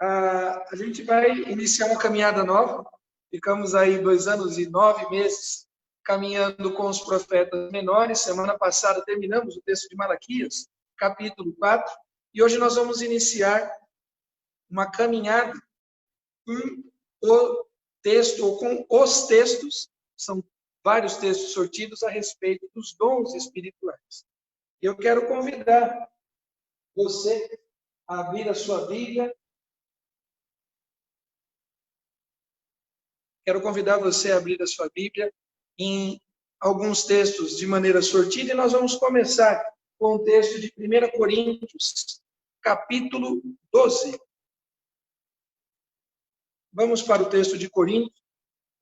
A gente vai iniciar uma caminhada nova. Ficamos aí 2 anos e 9 meses caminhando com os profetas menores. Semana passada terminamos o texto de Malaquias, capítulo 4. E hoje nós vamos iniciar uma caminhada com o texto, ou com os textos, são vários textos sortidos a respeito dos dons espirituais. Eu quero convidar você a abrir a sua Bíblia. Quero convidar você a abrir a sua Bíblia em alguns textos de maneira sortida, e nós vamos começar com o texto de 1 Coríntios, capítulo 12. Vamos para o texto de Coríntios,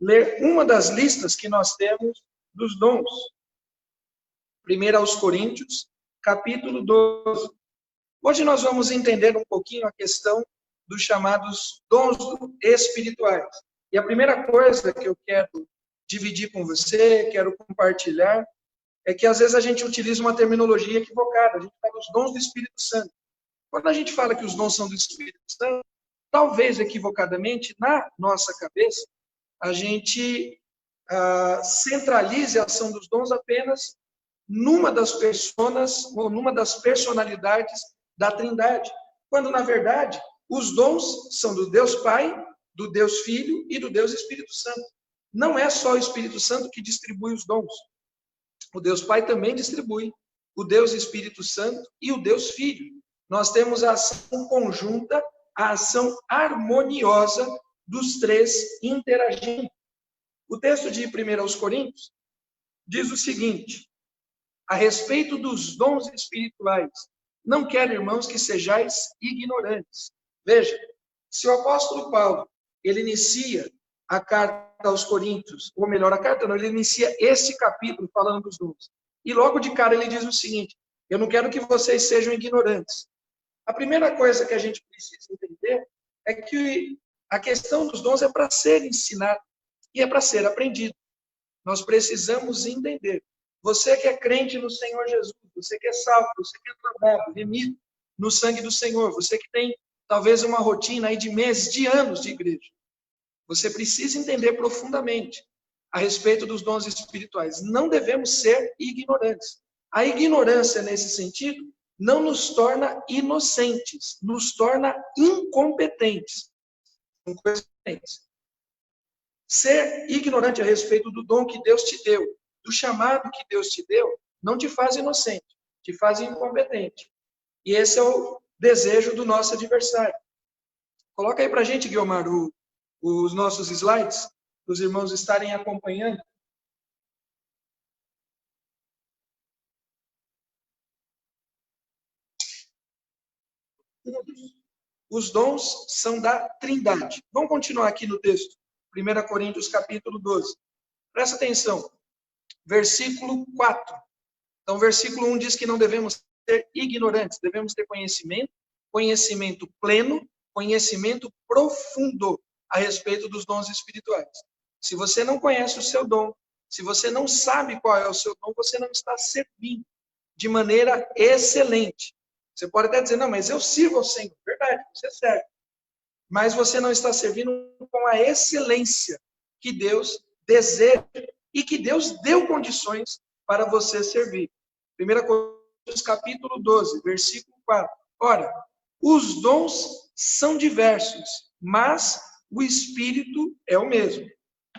ler uma das listas que nós temos dos dons. 1 aos Coríntios, capítulo 12. Hoje nós vamos entender um pouquinho a questão dos chamados dons espirituais. E a primeira coisa que eu quero dividir com você, quero compartilhar, é que às vezes a gente utiliza uma terminologia equivocada. A gente fala os dons do Espírito Santo. Quando a gente fala que os dons são do Espírito Santo, talvez equivocadamente, na nossa cabeça, a gente centralize a ação dos dons apenas numa das personas, ou numa das personalidades da Trindade. Quando, na verdade, os dons são do Deus Pai, do Deus Filho e do Deus Espírito Santo. Não é só o Espírito Santo que distribui os dons. O Deus Pai também distribui. O Deus Espírito Santo e o Deus Filho. Nós temos a ação conjunta, a ação harmoniosa dos três interagindo. O texto de 1 aos Coríntios diz o seguinte: a respeito dos dons espirituais, não quero, irmãos, que sejais ignorantes. Veja, se o apóstolo Paulo, ele inicia a carta aos Coríntios, ou melhor, a carta não, ele inicia esse capítulo falando dos dons. E logo de cara ele diz o seguinte: eu não quero que vocês sejam ignorantes. A primeira coisa que a gente precisa entender é que a questão dos dons é para ser ensinado e é para ser aprendido. Nós precisamos entender. Você que é crente no Senhor Jesus, você que é salvo, você que é lavado, remido no sangue do Senhor, você que tem talvez uma rotina aí de meses, de anos de igreja, você precisa entender profundamente a respeito dos dons espirituais. Não devemos ser ignorantes. A ignorância, nesse sentido, não nos torna inocentes, nos torna incompetentes. Ser ignorante a respeito do dom que Deus te deu, do chamado que Deus te deu, não te faz inocente, te faz incompetente. E esse é o desejo do nosso adversário. Coloca aí para a gente, Guilmar, os nossos slides, para os irmãos estarem acompanhando. Os dons são da Trindade. Vamos continuar aqui no texto. 1 Coríntios, capítulo 12. Presta atenção. Versículo 4. Então, versículo 1 diz que não devemos ser ignorantes, devemos ter conhecimento, conhecimento pleno, conhecimento profundo a respeito dos dons espirituais. Se você não conhece o seu dom, se você não sabe qual é o seu dom, você não está servindo de maneira excelente. Você pode até dizer, não, mas eu sirvo ao Senhor. Verdade, você serve. Mas você não está servindo com a excelência que Deus deseja e que Deus deu condições para você servir. 1 Coríntios, capítulo 12, versículo 4. Ora, os dons são diversos, mas o Espírito é o mesmo.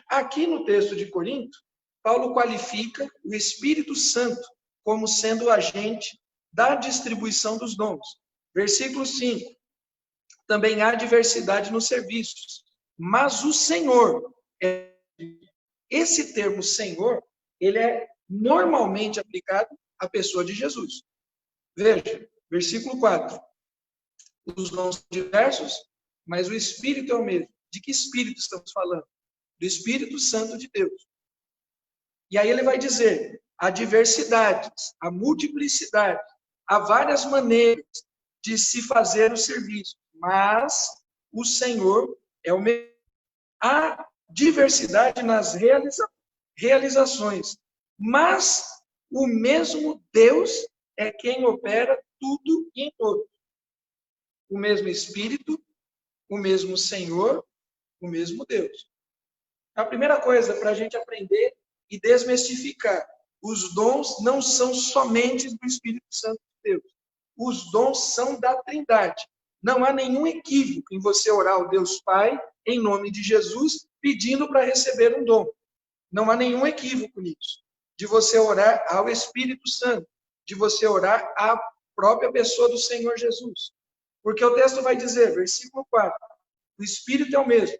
Aqui no texto de Corinto, Paulo qualifica o Espírito Santo como sendo o agente da distribuição dos dons. Versículo 5. Também há diversidade nos serviços, mas o Senhor, esse termo Senhor, ele é normalmente aplicado à pessoa de Jesus. Veja, versículo 4. Os dons são diversos, mas o Espírito é o mesmo. De que Espírito estamos falando? Do Espírito Santo de Deus. E aí ele vai dizer, há diversidades, há multiplicidade, há várias maneiras de se fazer o serviço, mas o Senhor é o mesmo. Há diversidade nas realizações, mas o mesmo Deus é quem opera tudo e em todos. O mesmo Espírito, o mesmo Senhor, o mesmo Deus. A primeira coisa para a gente aprender e desmistificar, os dons não são somente do Espírito Santo de Deus. Os dons são da Trindade. Não há nenhum equívoco em você orar ao Deus Pai, em nome de Jesus, pedindo para receber um dom. Não há nenhum equívoco nisso. De você orar ao Espírito Santo, de você orar à própria pessoa do Senhor Jesus. Porque o texto vai dizer, versículo 4, o Espírito é o mesmo.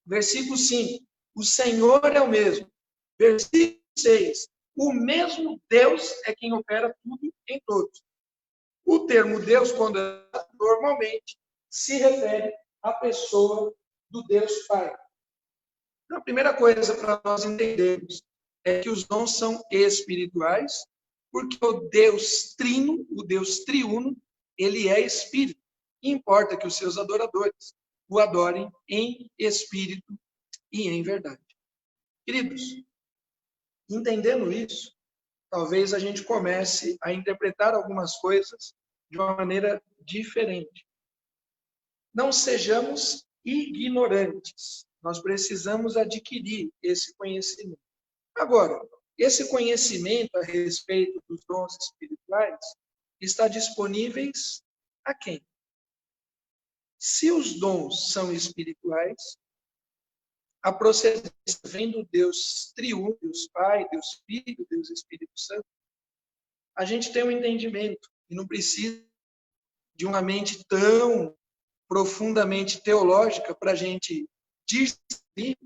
Versículo 5, o Senhor é o mesmo. Versículo 6, o mesmo Deus é quem opera tudo em todos. O termo Deus, quando é normalmente, se refere à pessoa do Deus Pai. Então, a primeira coisa para nós entendermos é que os dons são espirituais, porque o Deus trino, o Deus triuno, ele é espírito. E importa que os seus adoradores o adorem em espírito e em verdade. Queridos, entendendo isso, talvez a gente comece a interpretar algumas coisas de uma maneira diferente. Não sejamos ignorantes. Nós precisamos adquirir esse conhecimento. Agora, esse conhecimento a respeito dos dons espirituais está disponível a quem? Se os dons são espirituais, a procedência vem do Deus triuno, Deus Pai, Deus Filho, Deus Espírito Santo, a gente tem um entendimento e não precisa de uma mente tão profundamente teológica para a gente discernir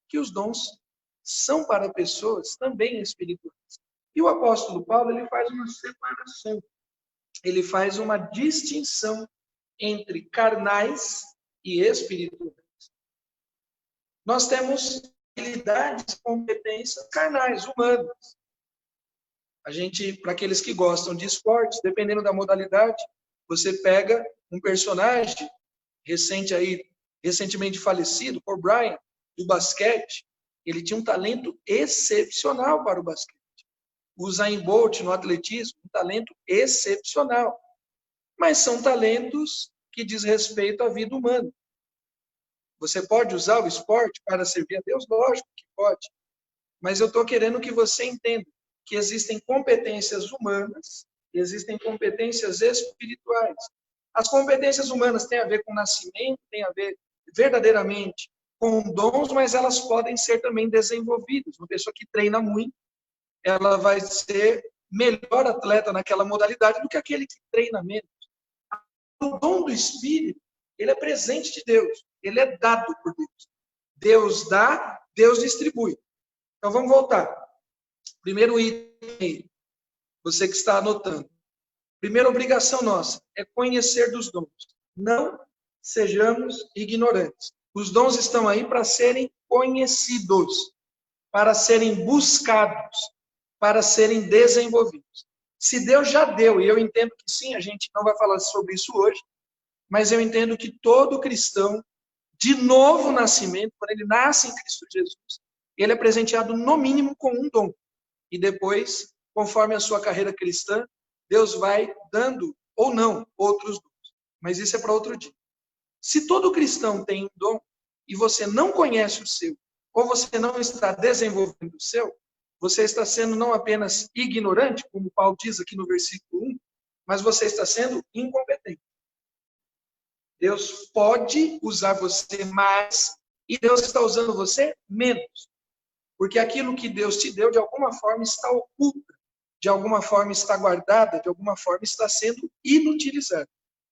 que os dons são para pessoas também espirituais. E o apóstolo Paulo, ele faz uma separação, ele faz uma distinção entre carnais e espirituais. Nós temos habilidades, competências carnais, humanas. A gente, para aqueles que gostam de esportes, dependendo da modalidade, você pega um personagem recentemente falecido, por Bryant, do basquete, ele tinha um talento excepcional para o basquete. O Usain Bolt no atletismo, um talento excepcional. Mas são talentos que diz respeito à vida humana. Você pode usar o esporte para servir a Deus? Lógico que pode. Mas eu estou querendo que você entenda que existem competências humanas e existem competências espirituais. As competências humanas têm a ver com nascimento, têm a ver verdadeiramente com dons, mas elas podem ser também desenvolvidas. Uma pessoa que treina muito, ela vai ser melhor atleta naquela modalidade do que aquele que treina menos. O dom do Espírito, ele é presente de Deus, ele é dado por Deus. Deus dá, Deus distribui. Então vamos voltar. Primeiro item, você que está anotando. Primeira obrigação nossa é conhecer dos dons. Não sejamos ignorantes. Os dons estão aí para serem conhecidos, para serem buscados, para serem desenvolvidos. Se Deus já deu, e eu entendo que sim, a gente não vai falar sobre isso hoje, mas eu entendo que todo cristão, de novo nascimento, quando ele nasce em Cristo Jesus, ele é presenteado no mínimo com um dom. E depois, conforme a sua carreira cristã, Deus vai dando, ou não, outros dons. Mas isso é para outro dia. Se todo cristão tem um dom, e você não conhece o seu, ou você não está desenvolvendo o seu, você está sendo não apenas ignorante, como Paulo diz aqui no versículo 1, mas você está sendo incompetente. Deus pode usar você mais, e Deus está usando você menos. Porque aquilo que Deus te deu, de alguma forma, está oculta, de alguma forma está guardada, de alguma forma está sendo inutilizada.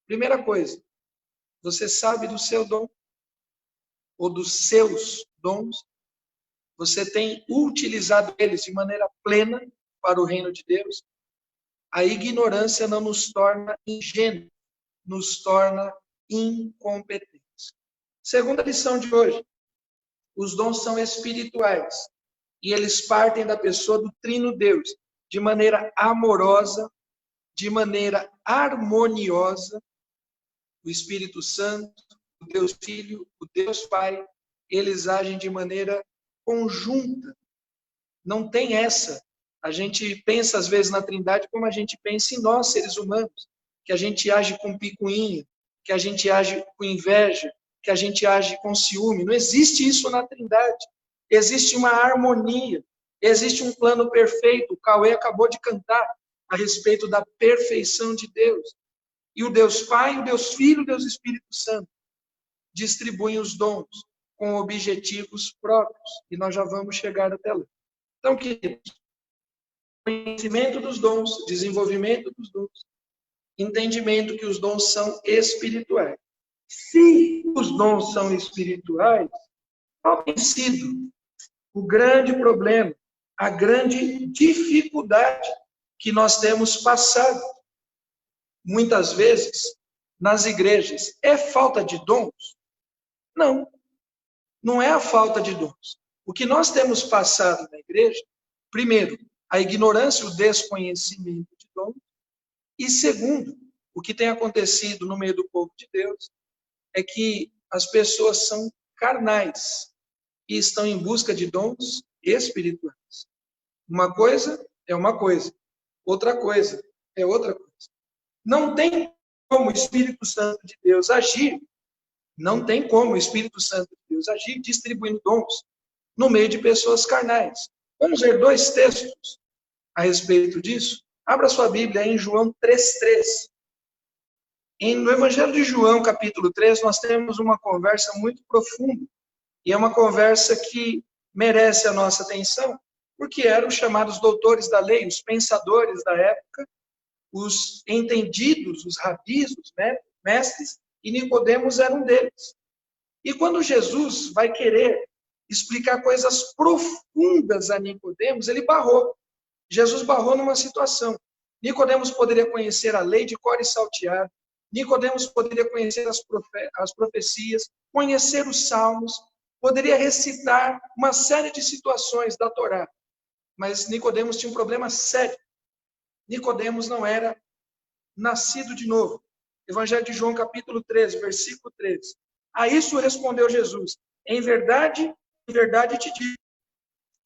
Primeira coisa, você sabe do seu dom, ou dos seus dons, você tem utilizado eles de maneira plena para o reino de Deus. A ignorância não nos torna ingênuos, nos torna incompetentes. Segunda lição de hoje, os dons são espirituais. E eles partem da pessoa do Trino Deus, de maneira amorosa, de maneira harmoniosa. O Espírito Santo, o Deus Filho, o Deus Pai, eles agem de maneira conjunta. Não tem essa. A gente pensa, às vezes, na Trindade como a gente pensa em nós, seres humanos, que a gente age com picuinha, que a gente age com inveja, que a gente age com ciúme. Não existe isso na Trindade. Existe uma harmonia, existe um plano perfeito. O Cauê acabou de cantar a respeito da perfeição de Deus. E o Deus Pai, o Deus Filho, o Deus Espírito Santo distribuem os dons com objetivos próprios. E nós já vamos chegar até lá. Então, queridos, conhecimento dos dons, desenvolvimento dos dons, entendimento que os dons são espirituais. Se os dons são espirituais, qual tem sido o grande problema, a grande dificuldade que nós temos passado? Muitas vezes, nas igrejas, é falta de dons? Não, não é a falta de dons. O que nós temos passado na igreja, primeiro, a ignorância, o desconhecimento de dons, e segundo, o que tem acontecido no meio do povo de Deus é que as pessoas são carnais e estão em busca de dons espirituais. Uma coisa é uma coisa, outra coisa é outra coisa. Não tem como o Espírito Santo de Deus agir, não tem como o Espírito Santo de Deus agir distribuindo dons no meio de pessoas carnais. Vamos ver 2 textos a respeito disso. Abra sua Bíblia em João 3,3. No Evangelho de João, capítulo 3, nós temos uma conversa muito profunda. E é uma conversa que merece a nossa atenção, porque eram os chamados doutores da lei, os pensadores da época, os entendidos, os rabis, os mestres, e Nicodemos era um deles. E quando Jesus vai querer explicar coisas profundas a Nicodemos, ele barrou. Jesus barrou numa situação. Nicodemos poderia conhecer a lei de cor e salteado, Nicodemos poderia conhecer as profecias, conhecer os salmos, poderia recitar uma série de situações da Torá. Mas Nicodemos tinha um problema sério. Nicodemos não era nascido de novo. Evangelho de João, capítulo 13, versículo 13. A isso respondeu Jesus: em verdade te digo,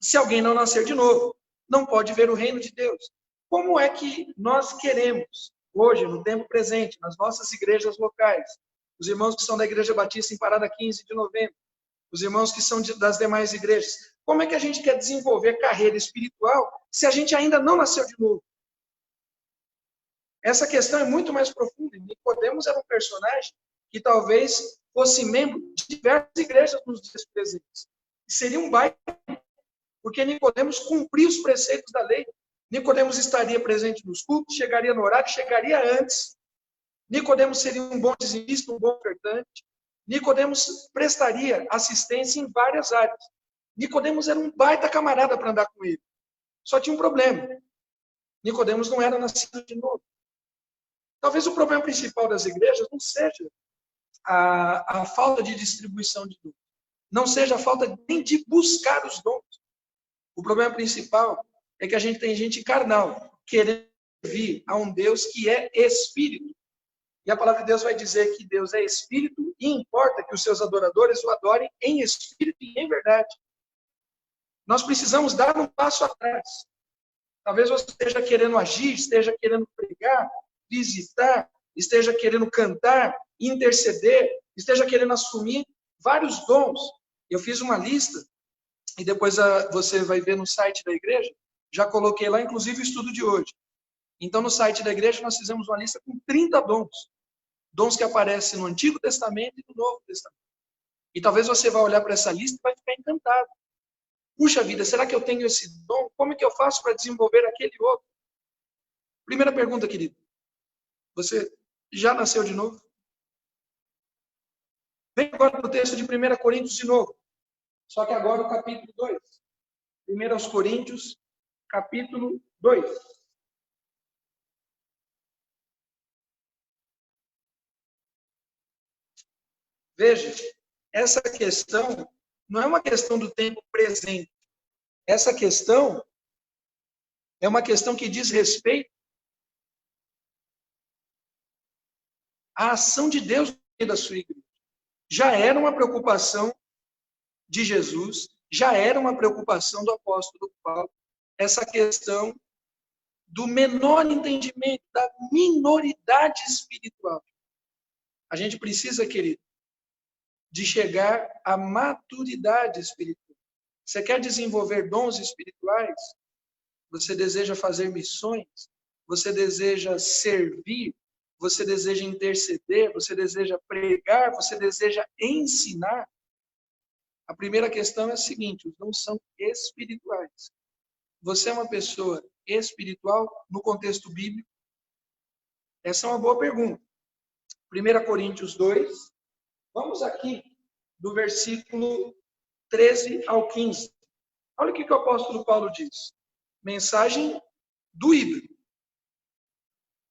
se alguém não nascer de novo, não pode ver o reino de Deus. Como é que nós queremos, hoje, no tempo presente, nas nossas igrejas locais, os irmãos que são da Igreja Batista em Parada 15 de novembro, os irmãos que são das demais igrejas, como é que a gente quer desenvolver carreira espiritual se a gente ainda não nasceu de novo? Essa questão é muito mais profunda. Nicodemos era um personagem que talvez fosse membro de diversas igrejas nos dias presentes. Seria um baita, porque Nicodemos cumpria os preceitos da lei. Nicodemos estaria presente nos cultos, chegaria no horário, chegaria antes. Nicodemos seria um bom dizimista, um bom ofertante. Nicodemos prestaria assistência em várias áreas. Nicodemos era um baita camarada para andar com ele. Só tinha um problema. Nicodemos não era nascido de novo. Talvez o problema principal das igrejas não seja a falta de distribuição de dons. Não seja a falta nem de buscar os dons. O problema principal é que a gente tem gente carnal querendo servir a um Deus que é espírito. E a palavra de Deus vai dizer que Deus é espírito e importa que os seus adoradores o adorem em espírito e em verdade. Nós precisamos dar um passo atrás. Talvez você esteja querendo agir, esteja querendo pregar, visitar, esteja querendo cantar, interceder, esteja querendo assumir vários dons. Eu fiz uma lista, e depois você vai ver no site da igreja, já coloquei lá, inclusive, o estudo de hoje. Então, no site da igreja, nós fizemos uma lista com 30 dons. Dons que aparecem no Antigo Testamento e no Novo Testamento. E talvez você vá olhar para essa lista e vai ficar encantado. Puxa vida, será que eu tenho esse dom? Como é que eu faço para desenvolver aquele outro? Primeira pergunta, querido. Você já nasceu de novo? Vem agora para o texto de 1 Coríntios de novo. Só que agora o capítulo 2. 1 Coríntios, capítulo 2. Veja, essa questão não é uma questão do tempo presente. Essa questão é uma questão que diz respeito à ação de Deus no meio da sua igreja. Já era uma preocupação de Jesus, já era uma preocupação do apóstolo Paulo, essa questão do menor entendimento, da minoridade espiritual. A gente precisa, querido, de chegar à maturidade espiritual. Você quer desenvolver dons espirituais? Você deseja fazer missões? Você deseja servir? Você deseja interceder? Você deseja pregar? Você deseja ensinar? A primeira questão é a seguinte: os dons são espirituais. Você é uma pessoa espiritual no contexto bíblico? Essa é uma boa pergunta. 1 Coríntios 2, vamos aqui do versículo 13 ao 15. Olha o que o apóstolo Paulo diz. Mensagem do híbrido.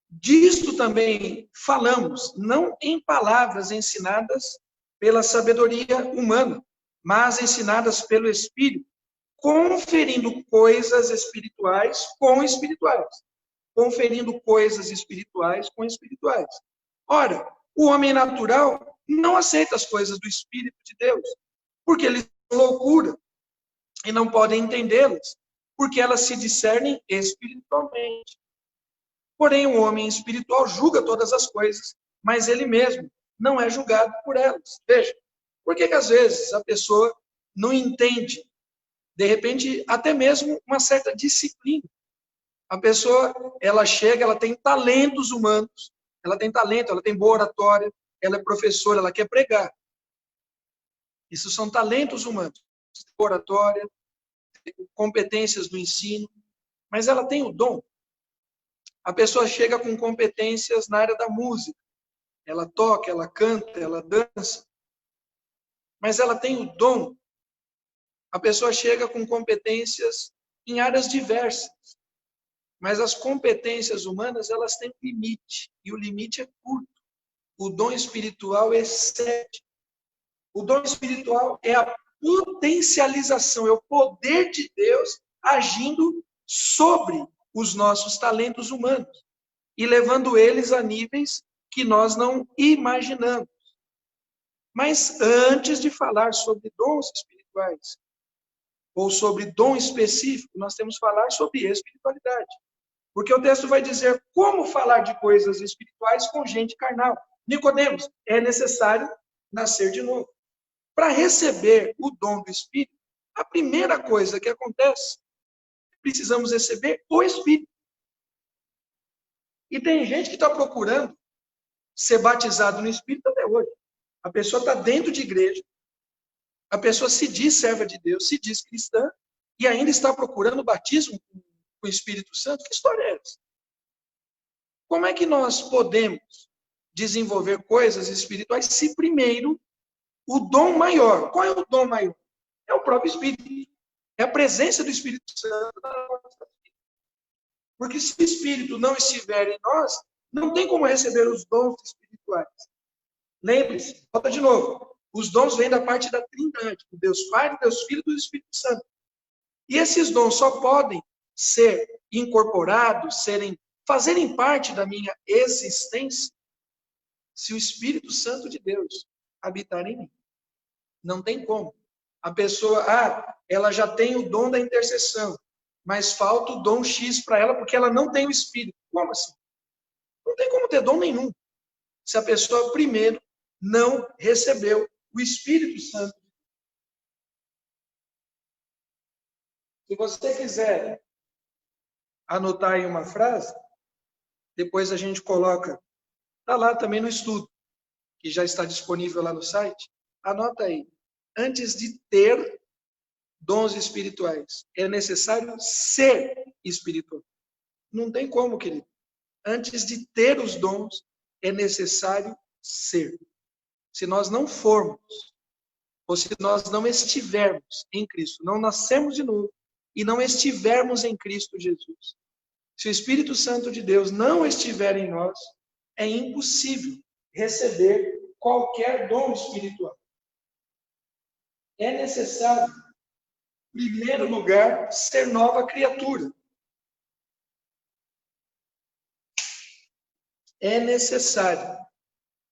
Disto também falamos, não em palavras ensinadas pela sabedoria humana, mas ensinadas pelo Espírito, conferindo coisas espirituais com espirituais. Conferindo coisas espirituais com espirituais. Ora, o homem natural não aceita as coisas do Espírito de Deus, porque eles são loucura e não podem entendê-las, porque elas se discernem espiritualmente. Porém, o homem espiritual julga todas as coisas, mas ele mesmo não é julgado por elas. Veja, por que às vezes a pessoa não entende, de repente, até mesmo uma certa disciplina? A pessoa, ela chega, ela tem talentos humanos, ela tem talento, ela tem boa oratória, ela é professora, ela quer pregar. Isso são talentos humanos, oratória, competências no ensino, mas ela tem o dom. A pessoa chega com competências na área da música, ela toca, ela canta, ela dança, mas ela tem o dom. A pessoa chega com competências em áreas diversas, mas as competências humanas, elas têm limite, e o limite é curto. O dom espiritual excede. O dom espiritual é a potencialização, é o poder de Deus agindo sobre os nossos talentos humanos e levando eles a níveis que nós não imaginamos. Mas antes de falar sobre dons espirituais, ou sobre dom específico, nós temos que falar sobre espiritualidade. Porque o texto vai dizer como falar de coisas espirituais com gente carnal. Nicodemos, é necessário nascer de novo. Para receber o dom do Espírito, a primeira coisa que acontece, precisamos receber o Espírito. E tem gente que está procurando ser batizado no Espírito até hoje. A pessoa está dentro de igreja, a pessoa se diz serva de Deus, se diz cristã, e ainda está procurando o batismo com o Espírito Santo. Que história é essa? Como é que nós podemos desenvolver coisas espirituais se primeiro o dom maior? Qual é o dom maior? É o próprio Espírito. É a presença do Espírito Santo na nossa vida. Porque se o Espírito não estiver em nós, não tem como receber os dons espirituais. Lembre-se, volta de novo. Os dons vêm da parte da Trindade, do Deus Pai, do Deus Filho e do Espírito Santo. E esses dons só podem ser incorporados, fazerem parte da minha existência, se o Espírito Santo de Deus habitar em mim. Não tem como. A pessoa, ela já tem o dom da intercessão, mas falta o dom X para ela porque ela não tem o Espírito. Como assim? Não tem como ter dom nenhum, se a pessoa primeiro não recebeu o Espírito Santo. Se você quiser anotar aí uma frase, depois a gente coloca, está lá também no estudo, que já está disponível lá no site. Anota aí. Antes de ter dons espirituais, é necessário ser espiritual. Não tem como, querido. Antes de ter os dons, é necessário ser. Se nós não formos, ou se nós não estivermos em Cristo, não nascermos de novo e não estivermos em Cristo Jesus, se o Espírito Santo de Deus não estiver em nós, é impossível receber qualquer dom espiritual. É necessário, em primeiro lugar, ser nova criatura. É necessário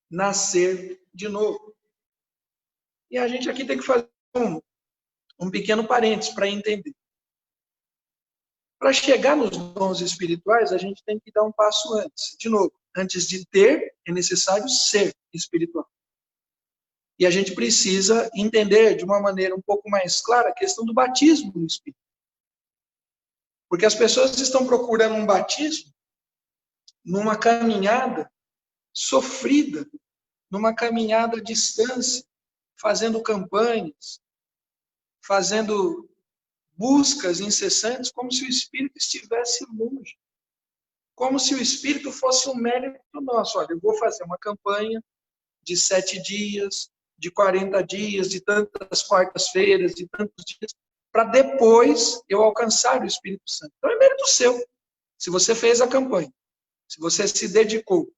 nascer de novo. E a gente aqui tem que fazer um pequeno parênteses para entender. Para chegar nos dons espirituais, a gente tem que dar um passo antes. De novo, antes de ter, é necessário ser espiritual. E a gente precisa entender de uma maneira um pouco mais clara a questão do batismo no Espírito. Porque as pessoas estão procurando um batismo numa caminhada sofrida, numa caminhada à distância, fazendo campanhas, fazendo buscas incessantes, como se o Espírito estivesse longe. Como se o Espírito fosse um mérito nosso. Olha, eu vou fazer uma campanha de 7 dias, de 40 dias, de tantas quartas-feiras, de tantos dias, para depois eu alcançar o Espírito Santo. Então é mérito seu. Se você fez a campanha, se você se dedicou,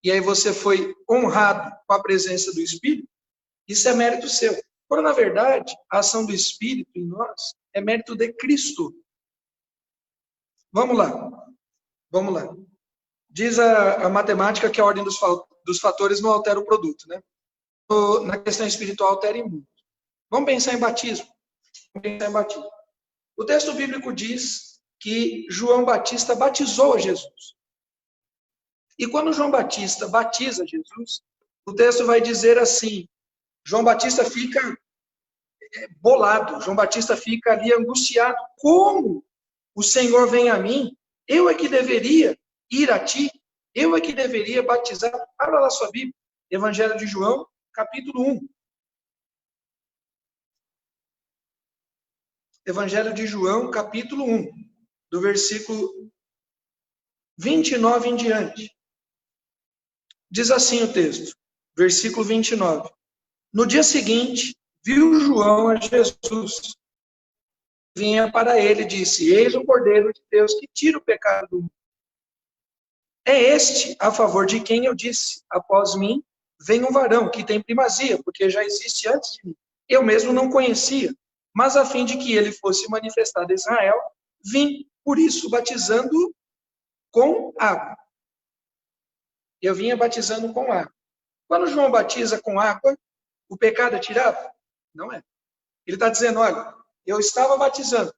e aí você foi honrado com a presença do Espírito, isso é mérito seu. Quando, na verdade, a ação do Espírito em nós é mérito de Cristo. Vamos lá. Diz a matemática que a ordem dos fatores não altera o produto, né? Na questão espiritual, altera em muito. Vamos pensar em batismo. O texto bíblico diz que João Batista batizou Jesus. E quando João Batista batiza Jesus, o texto vai dizer assim, João Batista fica bolado, João Batista fica ali angustiado. Como o Senhor vem a mim? Eu é que deveria ir a ti? Eu é que deveria batizar? Abra lá sua Bíblia, Evangelho de João, capítulo 1. Evangelho de João, capítulo 1, do versículo 29 em diante. Diz assim o texto, versículo 29. No dia seguinte, viu João a Jesus. Vinha para ele e disse, eis o Cordeiro de Deus que tira o pecado do mundo. É este a favor de quem eu disse, após mim, vem um varão que tem primazia, porque já existe antes de mim. Eu mesmo não conhecia, mas a fim de que ele fosse manifestado a Israel, vim, por isso, batizando com água. Eu vinha batizando com água. Quando João batiza com água, o pecado é tirado? Não é. Ele está dizendo, olha, eu estava batizando,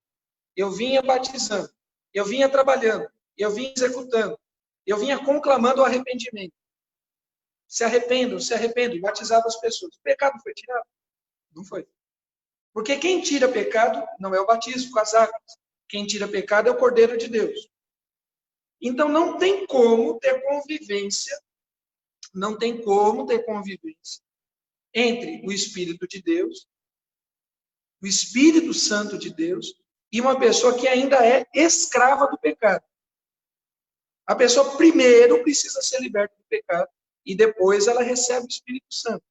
eu vinha batizando, eu vinha trabalhando, eu vinha executando, eu vinha conclamando o arrependimento. Se arrependam, e batizava as pessoas. O pecado foi tirado? Não foi. Porque quem tira pecado não é o batismo com as águas. Quem tira pecado é o Cordeiro de Deus. Então não tem como ter convivência, entre o Espírito de Deus, o Espírito Santo de Deus, e uma pessoa que ainda é escrava do pecado. A pessoa primeiro precisa ser liberta do pecado, e depois ela recebe o Espírito Santo.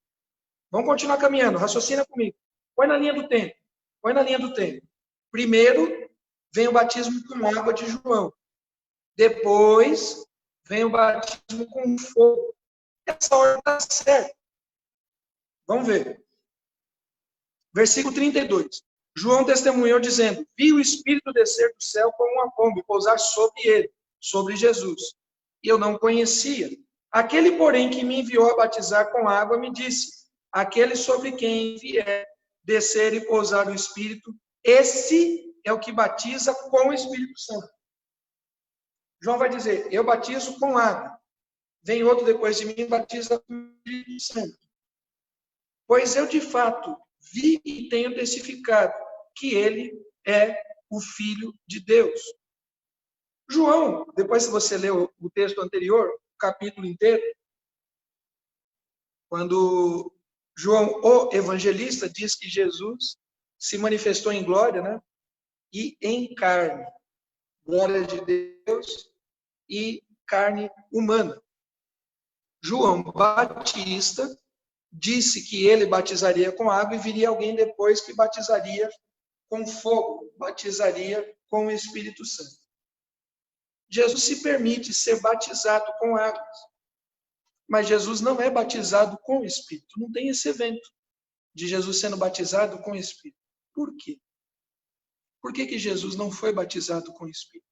Vamos continuar caminhando, raciocina comigo. Põe na linha do tempo. Primeiro vem o batismo com água de João. Depois vem o batismo com fogo. Essa ordem está certa. Vamos ver. Versículo 32. João testemunhou dizendo, vi o Espírito descer do céu como uma pomba e pousar sobre ele, sobre Jesus. E eu não conhecia. Aquele, porém, que me enviou a batizar com água, me disse, aquele sobre quem vier descer e pousar o Espírito, esse é o que batiza com o Espírito Santo. João vai dizer, eu batizo com água. Vem outro depois de mim e batiza com o Espírito Santo. Pois eu, de fato, vi e tenho testificado que ele é o Filho de Deus. João, depois se você ler o texto anterior, o capítulo inteiro, quando João, o evangelista, diz que Jesus se manifestou em glória, né? E em carne. Glória de Deus e carne humana. João Batista disse que ele batizaria com água e viria alguém depois que batizaria com fogo, batizaria com o Espírito Santo. Jesus se permite ser batizado com água, mas Jesus não é batizado com o Espírito. Não tem esse evento de Jesus sendo batizado com o Espírito. Por quê? Por que Jesus não foi batizado com o Espírito?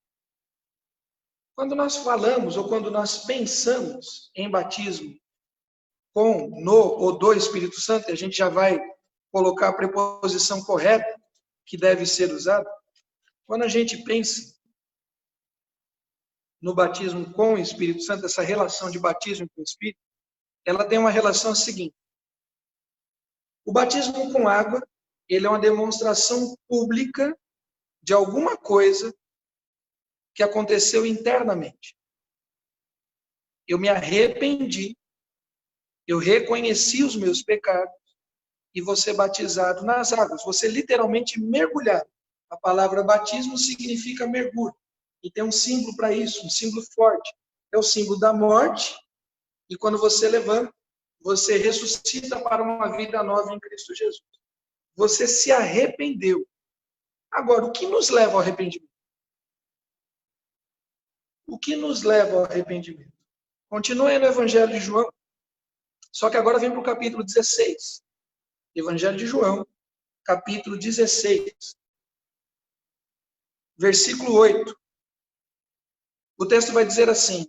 Quando nós falamos ou quando nós pensamos em batismo com, no ou do Espírito Santo, a gente já vai colocar a preposição correta que deve ser usada. Quando a gente pensa no batismo com o Espírito Santo, essa relação de batismo com o Espírito, ela tem uma relação seguinte. O batismo com água, ele é uma demonstração pública de alguma coisa que aconteceu internamente. Eu me arrependi, eu reconheci os meus pecados e vou ser batizado nas águas. Você literalmente mergulhar. A palavra batismo significa mergulho. E tem um símbolo para isso, um símbolo forte. É o símbolo da morte. E quando você levanta, você ressuscita para uma vida nova em Cristo Jesus. Você se arrependeu. Agora, o que nos leva ao arrependimento? O que nos leva ao arrependimento? Continue no Evangelho de João. Só que agora vem para o capítulo 16. Evangelho de João, capítulo 16. Versículo 8. O texto vai dizer assim: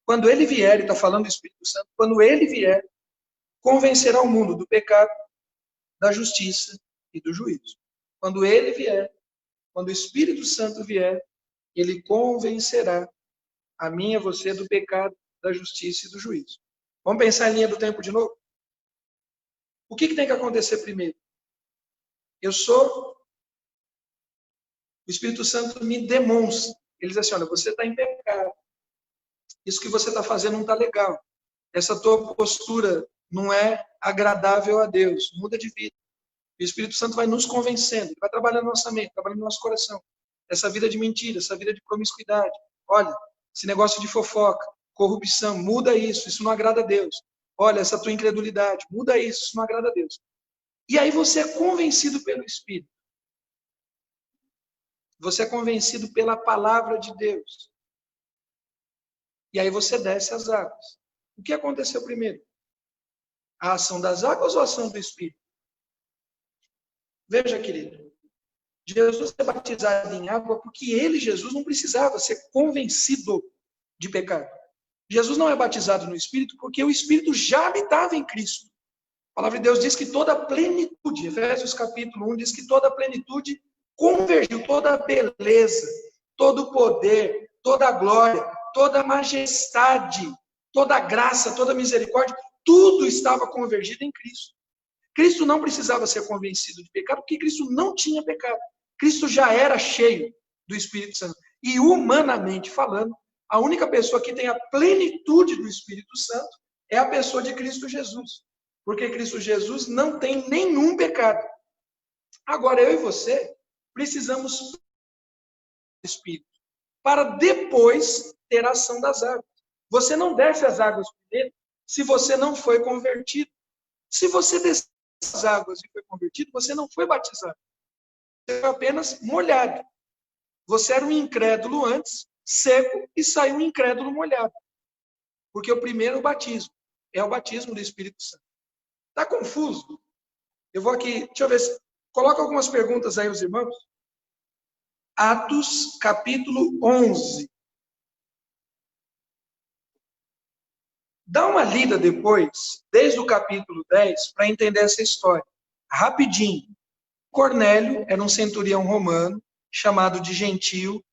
quando ele vier, ele está falando do Espírito Santo, quando ele vier, convencerá o mundo do pecado, da justiça e do juízo. Quando ele vier, quando o Espírito Santo vier, ele convencerá a mim e a você do pecado, da justiça e do juízo. Vamos pensar em linha do tempo de novo? O que tem que acontecer primeiro? O Espírito Santo me demonstra. Ele diz assim, olha, você está em pecado. Isso que você está fazendo não está legal. Essa tua postura não é agradável a Deus. Muda de vida. E o Espírito Santo vai nos convencendo. Ele vai trabalhando na nossa mente, trabalhando no nosso coração. Essa vida de mentira, essa vida de promiscuidade. Olha, esse negócio de fofoca, corrupção, muda isso. Isso não agrada a Deus. Olha, essa tua incredulidade, muda isso. Isso não agrada a Deus. E aí você é convencido pelo Espírito. Você é convencido pela palavra de Deus. E aí você desce as águas. O que aconteceu primeiro? A ação das águas ou a ação do Espírito? Veja, querido. Jesus é batizado em água porque ele, Jesus, não precisava ser convencido de pecado. Jesus não é batizado no Espírito porque o Espírito já habitava em Cristo. A palavra de Deus diz que toda a plenitude, Efésios capítulo 1, diz que toda a plenitude convergiu, toda a beleza, todo o poder, toda a glória, toda a majestade, toda a graça, toda a misericórdia, tudo estava convergido em Cristo. Cristo não precisava ser convencido de pecado, porque Cristo não tinha pecado. Cristo já era cheio do Espírito Santo. E humanamente falando, a única pessoa que tem a plenitude do Espírito Santo é a pessoa de Cristo Jesus. Porque Cristo Jesus não tem nenhum pecado. Agora, eu e você precisamos do Espírito para depois ter a ação das águas. Você não desce as águas primeiro se você não foi convertido. Se você descer as águas e foi convertido, você não foi batizado. Você foi apenas molhado. Você era um incrédulo antes, seco, e saiu um incrédulo molhado. Porque o primeiro batismo é o batismo do Espírito Santo. Está confuso? Eu vou aqui, deixa eu ver se... Coloca algumas perguntas aí, os irmãos. Atos, capítulo 11. Dá uma lida depois, desde o capítulo 10, para entender essa história. Rapidinho. Cornélio era um centurião romano, chamado de gentio,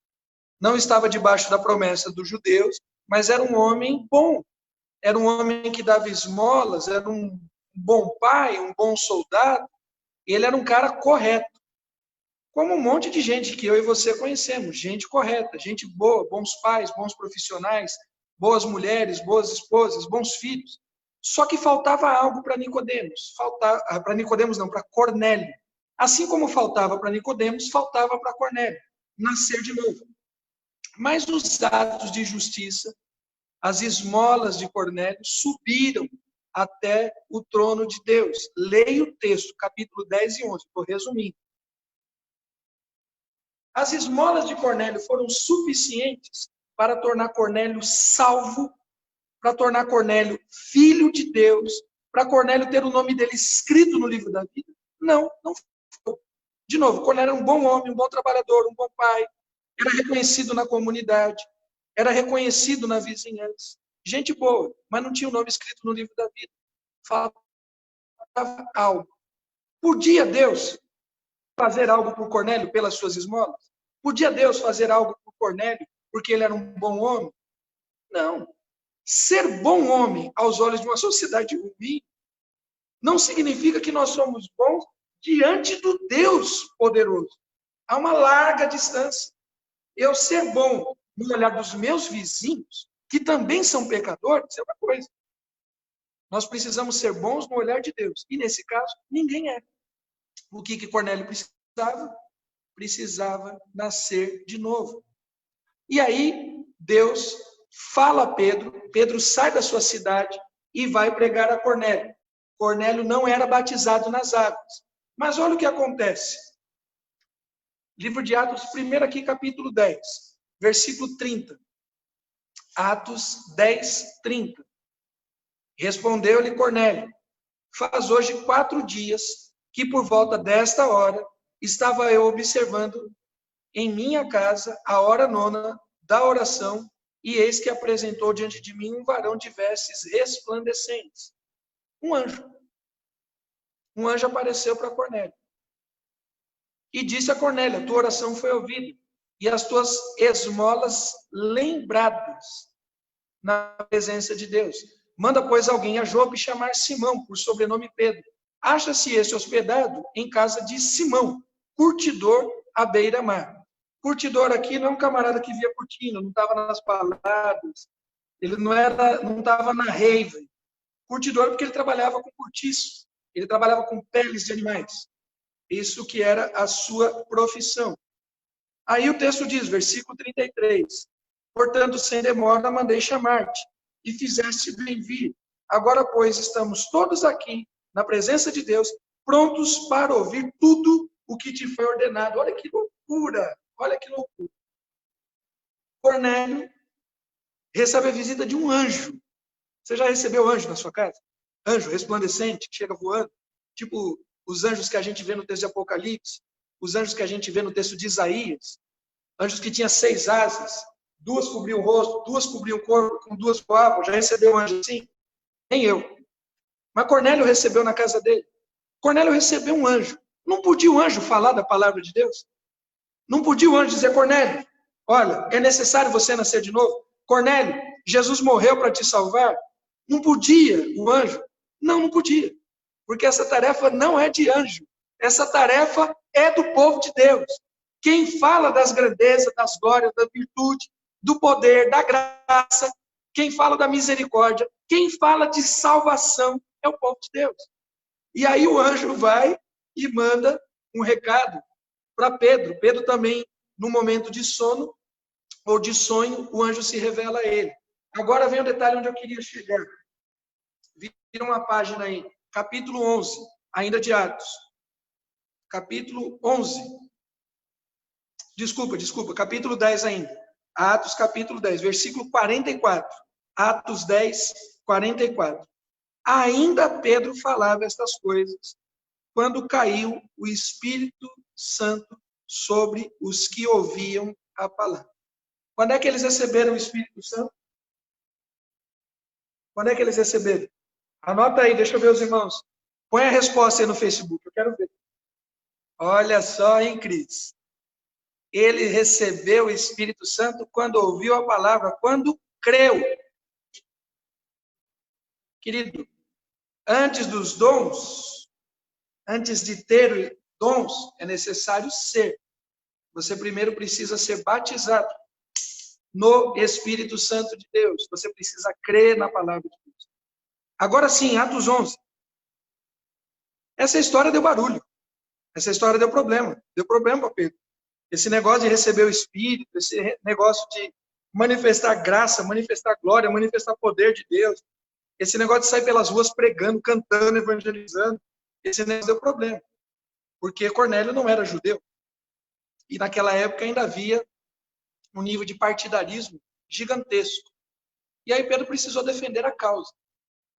não estava debaixo da promessa dos judeus, mas era um homem bom. Era um homem que dava esmolas, era um bom pai, um bom soldado. Ele era um cara correto. Como um monte de gente que eu e você conhecemos. Gente correta, gente boa, bons pais, bons profissionais, boas mulheres, boas esposas, bons filhos. Só que faltava algo para Nicodemos. Para Nicodemos não, para Cornélio. Assim como faltava para Nicodemos, faltava para Cornélio. Nascer de novo. Mas os atos de justiça, as esmolas de Cornélio subiram até o trono de Deus. Leia o texto, capítulo 10 e 11, estou resumindo. As esmolas de Cornélio foram suficientes para tornar Cornélio salvo, para tornar Cornélio filho de Deus, para Cornélio ter o nome dele escrito no livro da vida? Não, não foi. De novo, Cornélio era um bom homem, um bom trabalhador, um bom pai, era reconhecido na comunidade, era reconhecido na vizinhança. Gente boa, mas não tinha o nome escrito no livro da vida. Faltava algo. Podia Deus fazer algo por Cornélio pelas suas esmolas? Podia Deus fazer algo por Cornélio porque ele era um bom homem? Não. Ser bom homem aos olhos de uma sociedade ruim não significa que nós somos bons diante do Deus poderoso. Há uma larga distância. Eu ser bom no olhar dos meus vizinhos, que também são pecadores, é uma coisa. Nós precisamos ser bons no olhar de Deus. E, nesse caso, ninguém é. O que Cornélio precisava? Precisava nascer de novo. E aí, Deus fala a Pedro, Pedro sai da sua cidade e vai pregar a Cornélio. Cornélio não era batizado nas águas. Mas olha o que acontece. Livro de Atos, primeiro aqui, capítulo 10, versículo 30. Atos 10, 30. Respondeu-lhe Cornélio: faz hoje 4 dias que por volta desta hora estava eu observando em minha casa a hora 9 da oração, e eis que apresentou diante de mim um varão de vestes resplandecentes. Um anjo. Um anjo apareceu para Cornélio. E disse a Cornélio: a tua oração foi ouvida, e as tuas esmolas lembradas na presença de Deus. Manda, pois, alguém a Jope chamar Simão, por sobrenome Pedro. Acha-se esse hospedado em casa de Simão, curtidor à beira-mar. Curtidor aqui não é um camarada que via curtindo, não estava nas baladas, ele não estava na rave. Curtidor porque ele trabalhava com cortiço, ele trabalhava com peles de animais. Isso que era a sua profissão. Aí o texto diz, versículo 33, portanto, sem demora, mandei chamar-te, e fizeste bem vir. Agora, pois, estamos todos aqui, na presença de Deus, prontos para ouvir tudo o que te foi ordenado. Olha que loucura, olha que loucura. Cornélio recebe a visita de um anjo. Você já recebeu anjo na sua casa? Anjo resplandecente, que chega voando, tipo os anjos que a gente vê no texto de Apocalipse, os anjos que a gente vê no texto de Isaías, anjos que tinham 6 asas, 2 cobriam o rosto, 2 cobriam o corpo, com 2 voavam. Já recebeu um anjo assim? Nem eu. Mas Cornélio recebeu na casa dele. Cornélio recebeu um anjo. Não podia o anjo falar da palavra de Deus? Não podia o anjo dizer: Cornélio, olha, é necessário você nascer de novo? Cornélio, Jesus morreu para te salvar? Não podia o anjo? Não podia. Porque essa tarefa não é de anjo. Essa tarefa é do povo de Deus. Quem fala das grandezas, das glórias, da virtude, do poder, da graça, quem fala da misericórdia, quem fala de salvação é o povo de Deus. E aí o anjo vai e manda um recado para Pedro. Pedro também, no momento de sono ou de sonho, o anjo se revela a ele. Agora vem o detalhe onde eu queria chegar. Vira uma página aí, capítulo 11, ainda de Atos. Capítulo 11. Desculpa, capítulo 10 ainda. Atos, capítulo 10, versículo 44. Atos 10, 44. Ainda Pedro falava estas coisas, quando caiu o Espírito Santo sobre os que ouviam a palavra. Quando é que eles receberam o Espírito Santo? Quando é que eles receberam? Anota aí, deixa eu ver os irmãos. Põe a resposta aí no Facebook, eu quero ver. Olha só, hein, Cris? Ele recebeu o Espírito Santo quando ouviu a palavra, quando creu. Querido, antes dos dons, antes de ter dons, é necessário ser. Você primeiro precisa ser batizado no Espírito Santo de Deus. Você precisa crer na palavra de Deus. Agora sim, Atos 11. Essa história deu barulho. Essa história deu problema. Deu problema para Pedro. Esse negócio de receber o Espírito, esse negócio de manifestar graça, manifestar glória, manifestar poder de Deus, esse negócio de sair pelas ruas pregando, cantando, evangelizando, esse negócio deu problema. Porque Cornélio não era judeu. E naquela época ainda havia um nível de partidarismo gigantesco. E aí Pedro precisou defender a causa.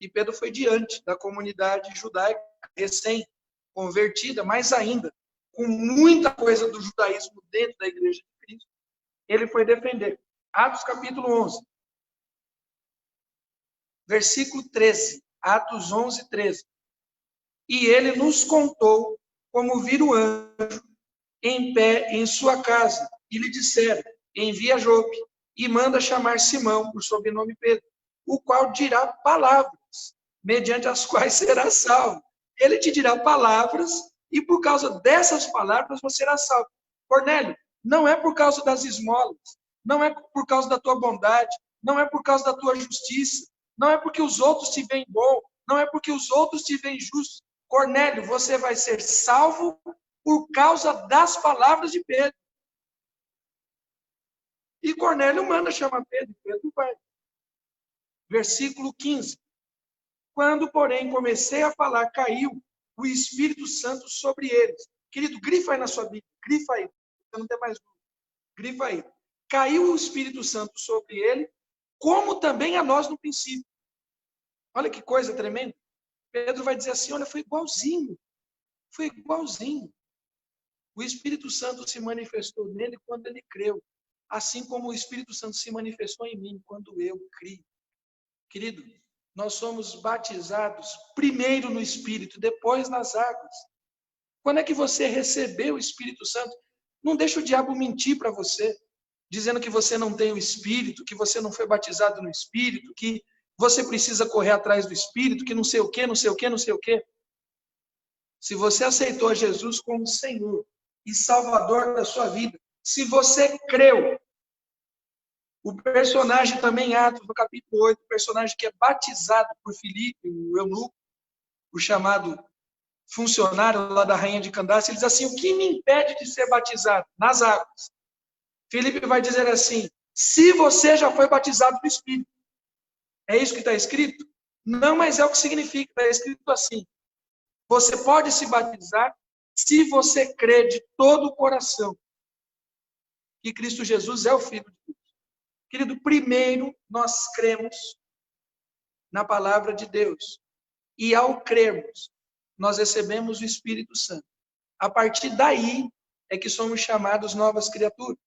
E Pedro foi diante da comunidade judaica recém-convertida, mais ainda, com muita coisa do judaísmo dentro da igreja de Cristo. Ele foi defender. Atos capítulo 11. Versículo 13. Atos 11, 13. E ele nos contou como vira o anjo em pé em sua casa. E lhe disseram: envia Jope e manda chamar Simão, por sobrenome Pedro, o qual dirá palavras, mediante as quais será salvo. ele te dirá palavras, e por causa dessas palavras você será salvo. Cornélio, não é por causa das esmolas, não é por causa da tua bondade, não é por causa da tua justiça, não é porque os outros te veem bom, não é porque os outros te veem justo. Cornélio, você vai ser salvo por causa das palavras de Pedro. E Cornélio manda chamar Pedro, Pedro vai. Versículo 15. Quando, porém, comecei a falar, caiu o Espírito Santo sobre eles. Querido, grifa aí na sua Bíblia, grifa aí, você não tem mais dúvida. Grifa aí. Caiu o Espírito Santo sobre ele, como também a nós no princípio. Olha que coisa tremenda. Pedro vai dizer assim, olha, foi igualzinho. Foi igualzinho. O Espírito Santo se manifestou nele quando ele creu. Assim como o Espírito Santo se manifestou em mim quando eu criei. Querido, nós somos batizados primeiro no Espírito, depois nas águas. Quando é que você recebeu o Espírito Santo? Não deixa o diabo mentir para você, dizendo que você não tem o Espírito, que você não foi batizado no Espírito, que você precisa correr atrás do Espírito, que não sei o quê, não sei o quê, não sei o quê. Se você aceitou Jesus como Senhor e Salvador da sua vida, se você creu, o personagem também, Atos, no capítulo 8, o personagem que é batizado por Filipe, o eunuco, o chamado funcionário lá da rainha de Candace, ele diz assim, o que me impede de ser batizado? Nas águas. Filipe vai dizer assim, se você já foi batizado no Espírito. É isso que está escrito? Não, mas é o que significa, está escrito assim. Você pode se batizar se você crê de todo o coração que Cristo Jesus é o Filho de Deus. Querido, primeiro nós cremos na palavra de Deus. E ao crermos, nós recebemos o Espírito Santo. A partir daí é que somos chamados novas criaturas.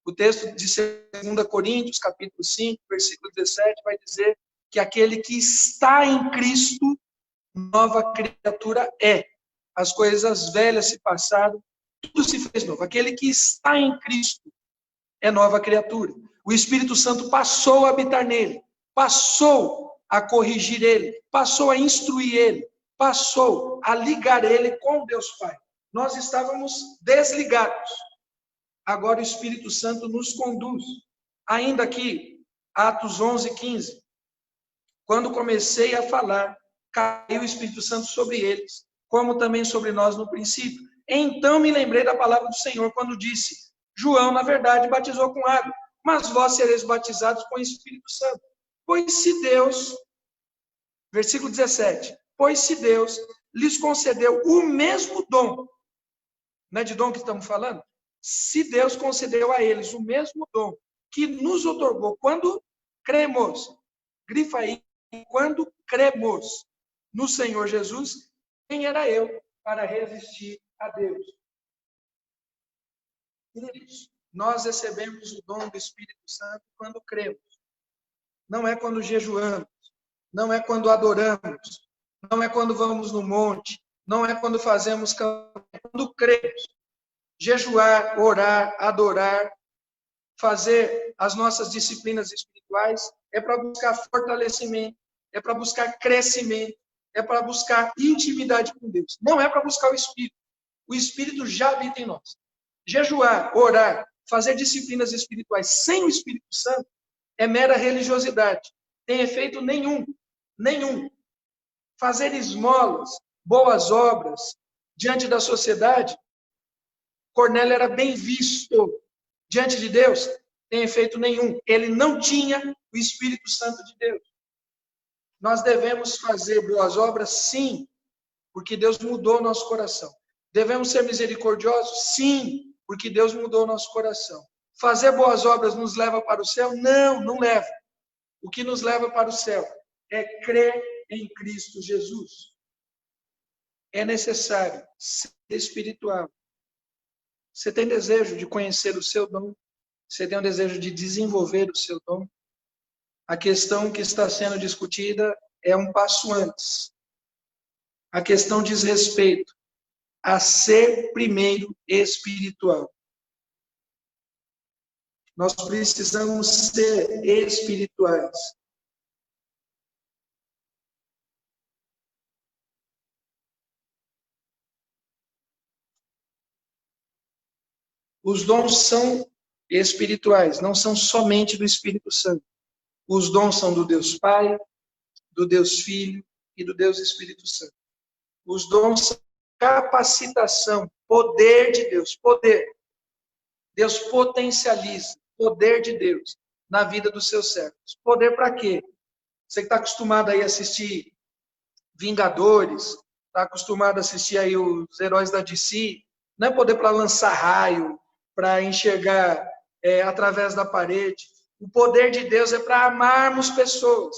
O texto de 2 Coríntios, capítulo 5, versículo 17, vai dizer que aquele que está em Cristo, nova criatura é. As coisas velhas se passaram, tudo se fez novo. Aquele que está em Cristo é nova criatura. O Espírito Santo passou a habitar nele, passou a corrigir ele, passou a instruir ele, passou a ligar ele com Deus Pai. Nós estávamos desligados. Agora o Espírito Santo nos conduz. Ainda aqui, Atos 11, 15. Quando comecei a falar, caiu o Espírito Santo sobre eles, como também sobre nós no princípio. Então me lembrei da palavra do Senhor, quando disse, João, na verdade, batizou com água, mas vós sereis batizados com o Espírito Santo. Pois se Deus, versículo 17, pois se Deus lhes concedeu o mesmo dom, não é de dom que estamos falando? Se Deus concedeu a eles o mesmo dom que nos otorgou quando cremos, grifa aí, quando cremos no Senhor Jesus, quem era eu para resistir a Deus? Queridos, nós recebemos o dom do Espírito Santo quando cremos. Não é quando jejuamos, não é quando adoramos, não é quando vamos no monte, não é quando fazemos campanha, é quando cremos. Jejuar, orar, adorar, fazer as nossas disciplinas espirituais é para buscar fortalecimento, é para buscar crescimento, é para buscar intimidade com Deus. Não é para buscar o Espírito. O Espírito já habita em nós. Jejuar, orar, fazer disciplinas espirituais sem o Espírito Santo é mera religiosidade. Tem efeito nenhum. Nenhum. Fazer esmolas, boas obras diante da sociedade, Cornélio era bem visto diante de Deus, tem efeito nenhum. Ele não tinha o Espírito Santo de Deus. Nós devemos fazer boas obras, sim, porque Deus mudou o nosso coração. Devemos ser misericordiosos? Sim, porque Deus mudou o nosso coração. Fazer boas obras nos leva para o céu? Não, não leva. O que nos leva para o céu é crer em Cristo Jesus. É necessário ser espiritual. Você tem desejo de conhecer o seu dom? Você tem o desejo de desenvolver o seu dom? A questão que está sendo discutida é um passo antes. A questão diz respeito a ser primeiro espiritual. Nós precisamos ser espirituais. Os dons são espirituais, não são somente do Espírito Santo. Os dons são do Deus Pai, do Deus Filho e do Deus Espírito Santo. Os dons são capacitação, poder de Deus, poder. Deus potencializa, poder de Deus na vida dos seus servos. Poder para quê? Você que está acostumado aí a assistir Vingadores, está acostumado a assistir aí os heróis da DC, não é poder para lançar raio, para enxergar através da parede. O poder de Deus é para amarmos pessoas.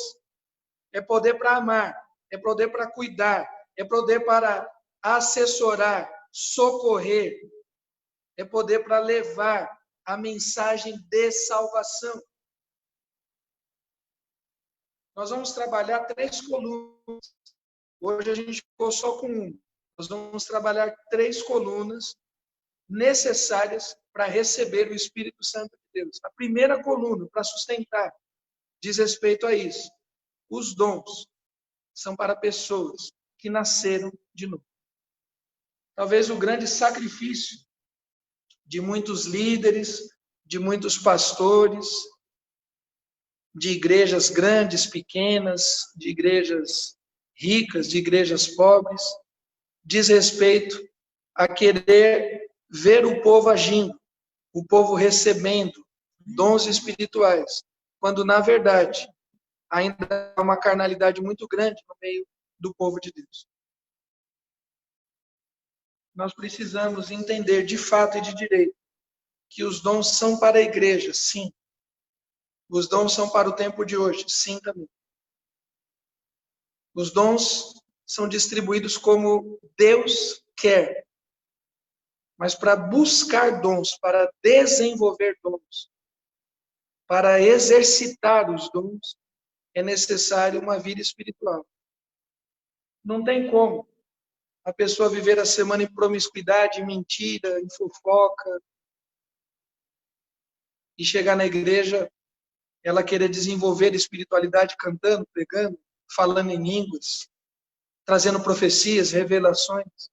É poder para amar, é poder para cuidar, é poder para assessorar, socorrer, é poder para levar a mensagem de salvação. Nós vamos trabalhar 3 colunas. Hoje a gente ficou só com uma. Nós vamos trabalhar 3 colunas necessárias para receber o Espírito Santo de Deus. A primeira coluna, para sustentar, diz respeito a isso. Os dons são para pessoas que nasceram de novo. Talvez o grande sacrifício de muitos líderes, de muitos pastores, de igrejas grandes, pequenas, de igrejas ricas, de igrejas pobres, diz respeito a querer ver o povo agindo, o povo recebendo dons espirituais, quando na verdade ainda há uma carnalidade muito grande no meio do povo de Deus. Nós precisamos entender de fato e de direito que os dons são para a igreja, sim. Os dons são para o tempo de hoje, sim também. Os dons são distribuídos como Deus quer. Mas para buscar dons, para desenvolver dons, para exercitar os dons, é necessário uma vida espiritual. Não tem como a pessoa viver a semana em promiscuidade, em mentira, em fofoca, e chegar na igreja, ela querer desenvolver espiritualidade cantando, pregando, falando em línguas, trazendo profecias, revelações.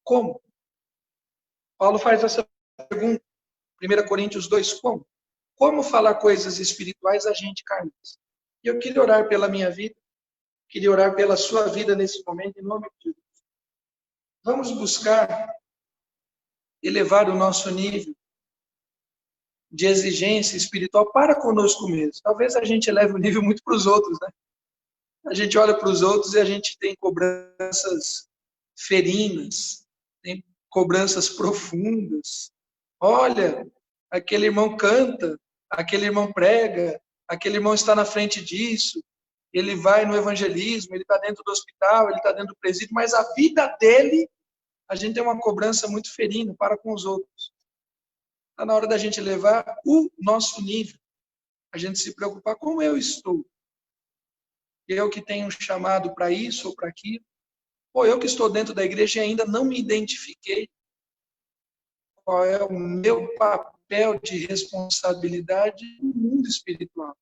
Como? Paulo faz essa pergunta, 1 Coríntios 2, como? Como falar coisas espirituais a gente carnais? E eu queria orar pela minha vida, queria orar pela sua vida nesse momento, em nome de Deus. Vamos buscar elevar o nosso nível de exigência espiritual para conosco mesmo. Talvez a gente eleve o nível muito para os outros, né? A gente olha para os outros e a gente tem cobranças ferinas, tem cobranças profundas. Olha, aquele irmão canta, aquele irmão prega, aquele irmão está na frente disso, ele vai no evangelismo, ele está dentro do hospital, ele está dentro do presídio, mas a vida dele, a gente tem uma cobrança muito ferina para com os outros. Está na hora da gente levar o nosso nível, a gente se preocupar como eu estou. Eu que tenho um chamado para isso ou para aquilo, ou eu que estou dentro da igreja e ainda não me identifiquei, qual é o meu papel de responsabilidade no mundo espiritual.